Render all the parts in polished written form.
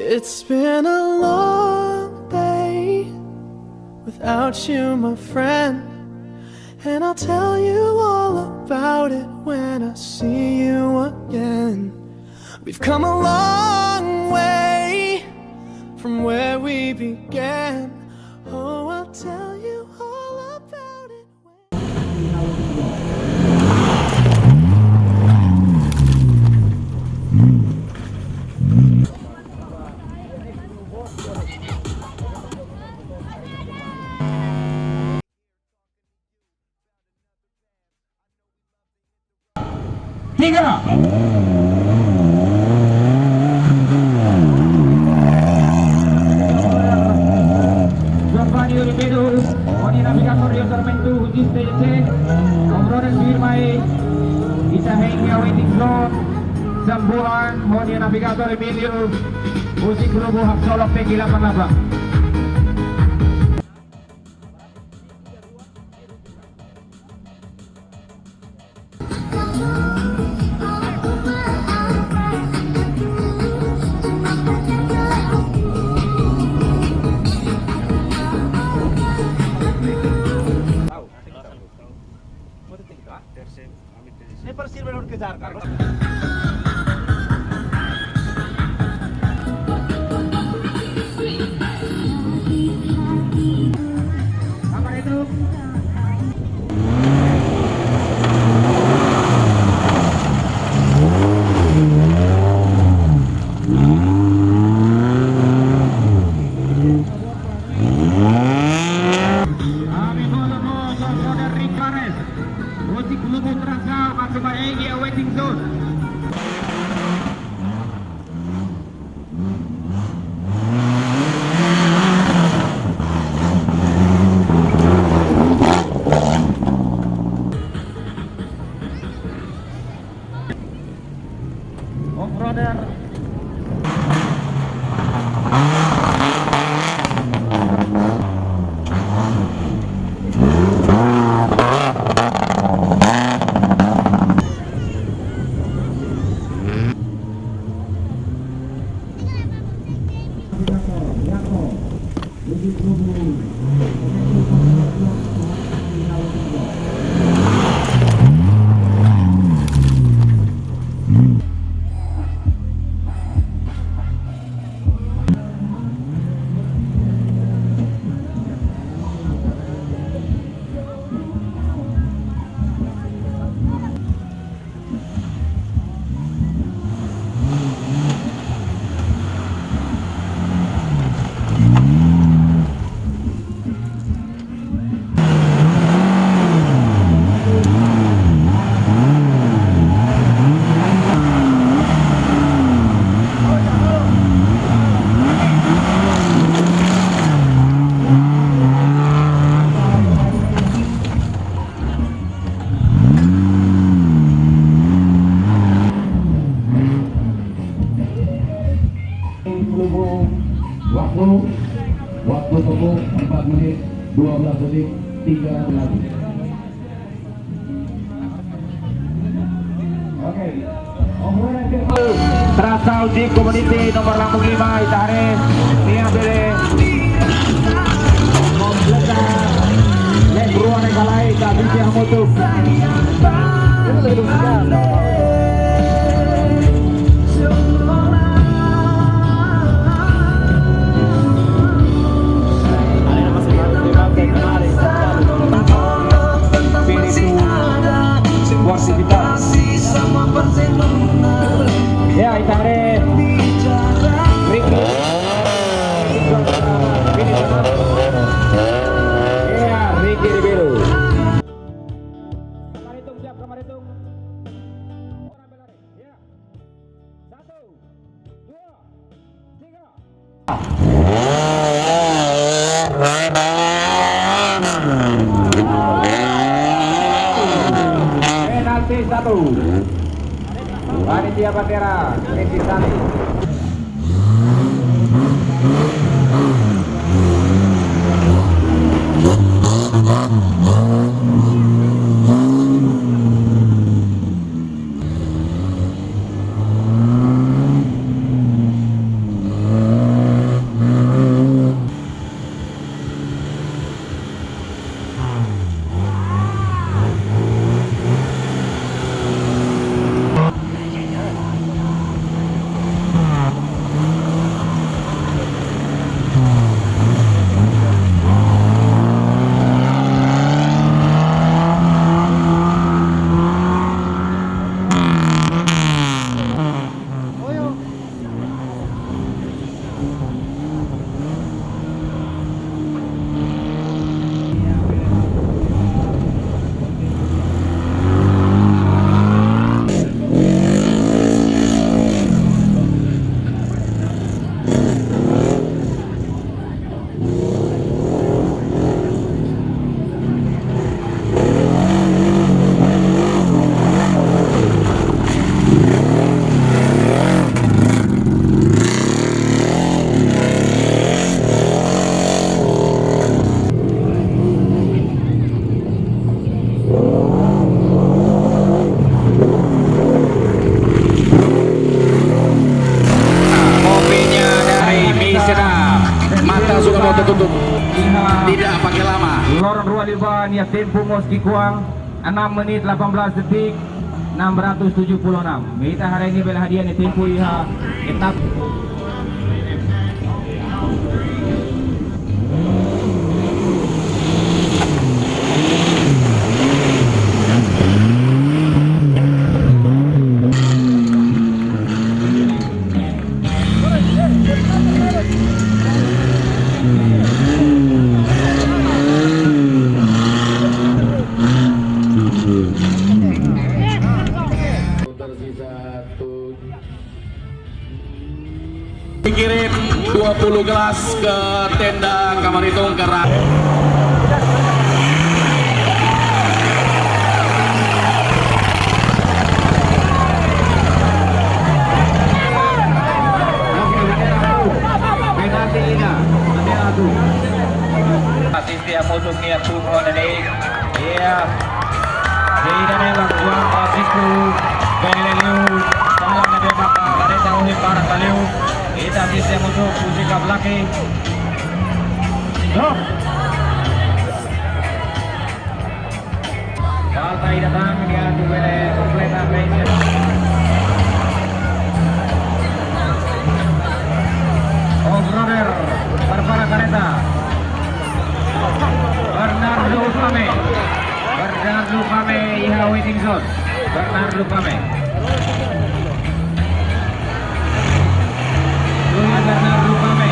It's been a long day without you, my friend, and I'll tell you all about it when I see you again. We've come a long way from where we began. Oh, I'll tell you all about it Tiga. Giovanni Olivedo con il navigatore Tormento Giustese Komronen Birmai Isahengya waiting zone Sambuan con il navigatore Emilio Musik Rubo Haksolok Pegi 88. Ini Persib belum kejar kan? Apa itu? Waiting zone. Off-roader. Waktu tempuh 4 menit 12 detik 3 lagi. Oke. Terasa uji community nomor 85 Itare Nia Bele Kompleta Lebruan Ekalai Kabisi Hamotuk. Ya, Itare Ricky ya, Ricky Ribeiro. Kamar hitung, siap, kamar hitung. Orang berlari, ya. 1, 2, 3. Penalti 1. Panitia Bandera, Riki Sani. tidak pakai lama. Lorong Rualiban ya tempo Moski Kuang 6 menit 18 detik 676. Kita hari ini bela hadiah ni tempo iha etap. Dikirim 20 gelas ke tenda kamar hitung karena Asistia musuh niat turun ini. Iya. Tidak ada buang Francisco Beleleu. Salam dari Bapak Kareta Uhip para Kaleu. Kita asistia musuh Pusika Blaki. Stop. Baltai datang dia dubele kompleta Malaysia. Off-roader Barbara Kareta. Bernardo Pame iha waiting zone. Bernardo Pame Bernardo Pame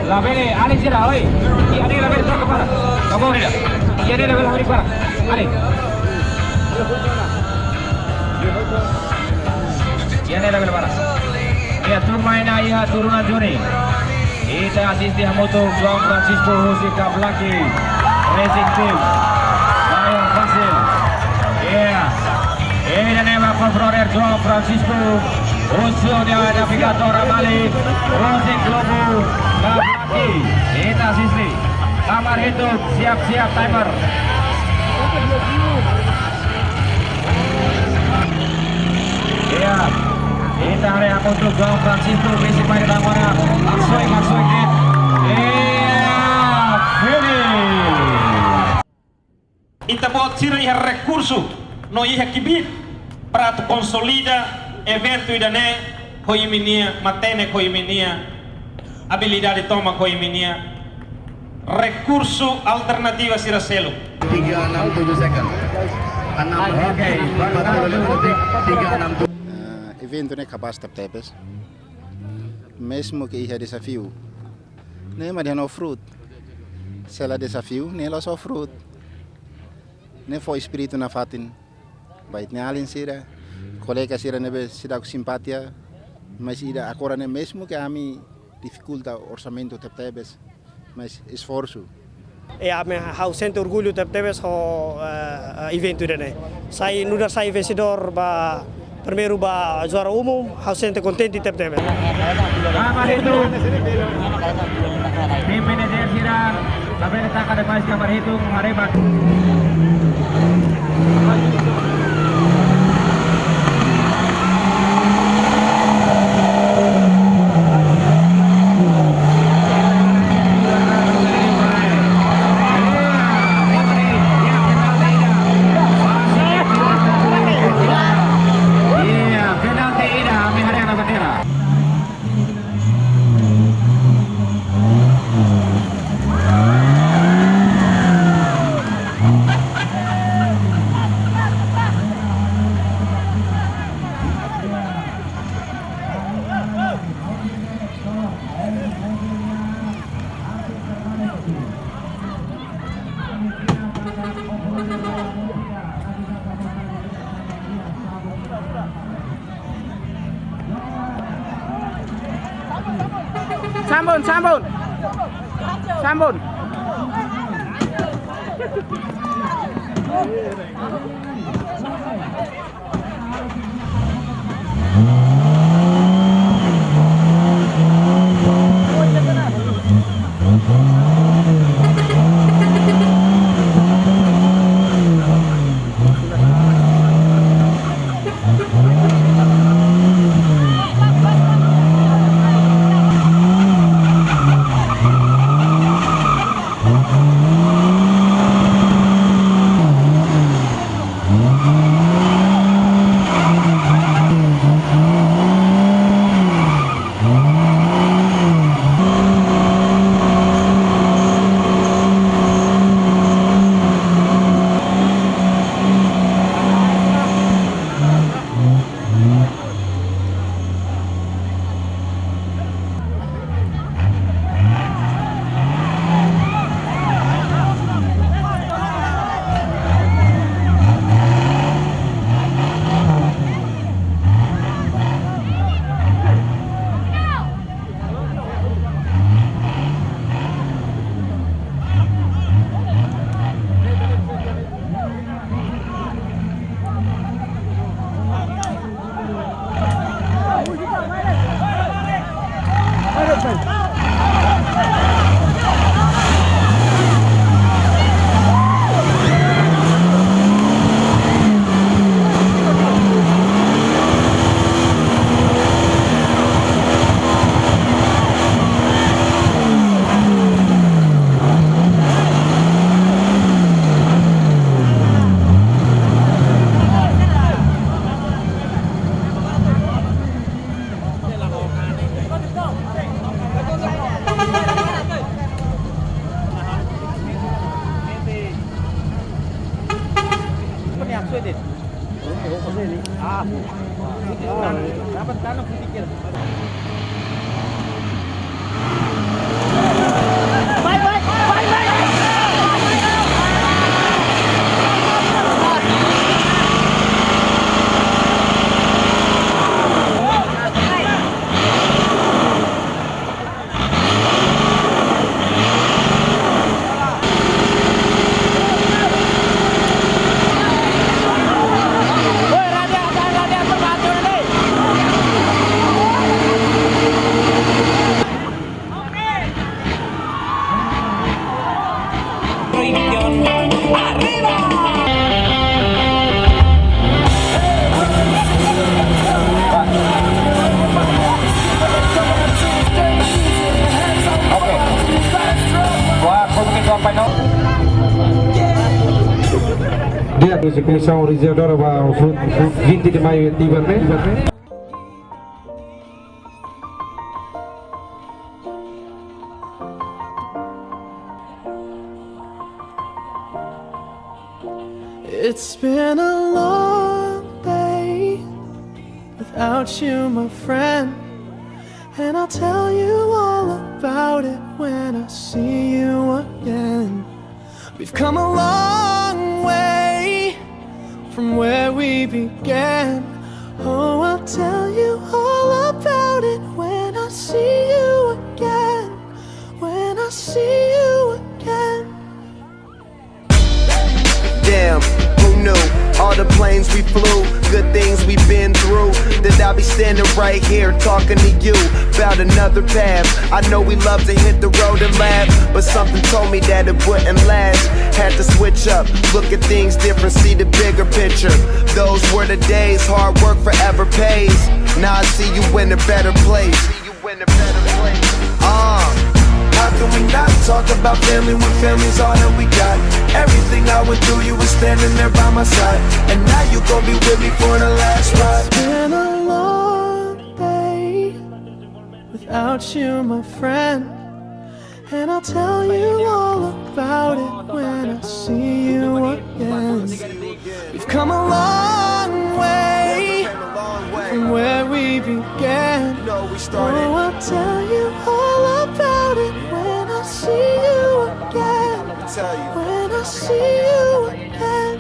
La vele, Alex era hoy. Y Alex la vele toca para. ¿Cómo era? Y Alex la vele hari para. Alex. Y Alex la vele para. Ya turmaina ya turunan Joni. Kita asisti moto Juan Francisco Jose Blaki. Racing Team. Lion Fasil. Ini nama Confroner Juan Francisco. Usul dia navigator Amali. Racing Globo. Blaki. Kita asisti. Kamar hitung siap-siap timer. Iya. Kita hari untuk Juan Francisco besi main mana? Maksoi dit. Finish. Ita buat sira iha recurso no iha kibit para tu consolida evento idane hoiminia matene hoiminia habilidade toma hoiminia recurso alternativa sira selo 367 second. 367. Evento ne capaz de tepes, mesmo que ia desafio, nem mas não fruto, se ela desafio, nem ela só fruto, nem foi espírito na fatin, baik nem além sira, colega sira nebe sira com simpatia, mas ida agora nem mesmo que a mim dificulta orçamento tepes, mas esforço. A me sente orgulho tepes ho evento dene. Saya nuda saya investidor ba primeiro ba juara umum, sente contente tepes. Kamar hitung. Tim manajer sira, sampai letak ada mas kamar hitung Marebat. Sambun, sambun. Sambun. Dia execução realizadora ao 20 de maio de Iberné. It's been a long day without you, my friend, and I'll tell you all about it when I see you again. We've come a long way from where we began. Oh, I'll tell you all about it when I see you again. When I see you again. Damn, who knew? All the planes we flew, good things we've been through. That I'll be standing right here talking to you about another path. I know we love to hit the road and laugh, but something told me that it wouldn't last. Had to switch up, look at things different, see the bigger picture. Those were the days, hard work forever pays. Now I see you in a better place. How can we not talk about family when family's all that we got? Everything I went through, you were standing there by my side, and now you gon' be with me for the last ride. It's been a long day without you, my friend, and I'll tell you all about it when I see you again. We've come a long way from where we began. Oh, I'll tell you all about it when I see you again. When I see you again.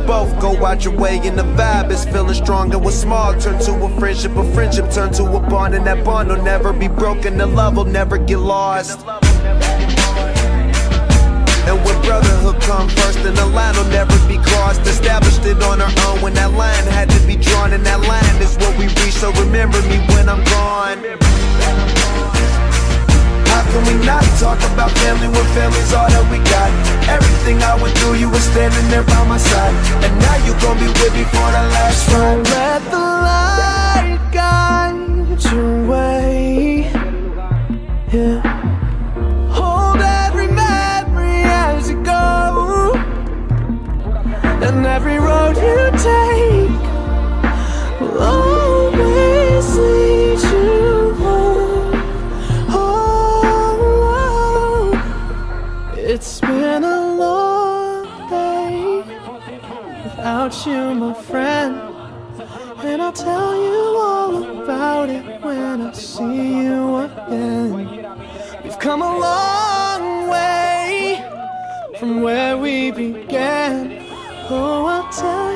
both go out your way, and the vibe is feeling strong. And what's small turn to a friendship turn to a bond, and that bond will never be broken. The love will never get lost. And when brotherhood come first, then the line will never be crossed. Established it on our own when that line had to be drawn, and that line is what we reach. So remember me when I'm gone. How can we not talk about family when family's all that we got? Everything I went through, you were standing there by my side, and now you gon' be with me for the last ride. Let the light guide your way. Yeah. Hold every memory as you go, and every road you take will always lead you home. Oh, it's been a long day without you, my friend, and I'll tell you all about it when I see you again. We've come a long way from where we began. Oh, I'll tell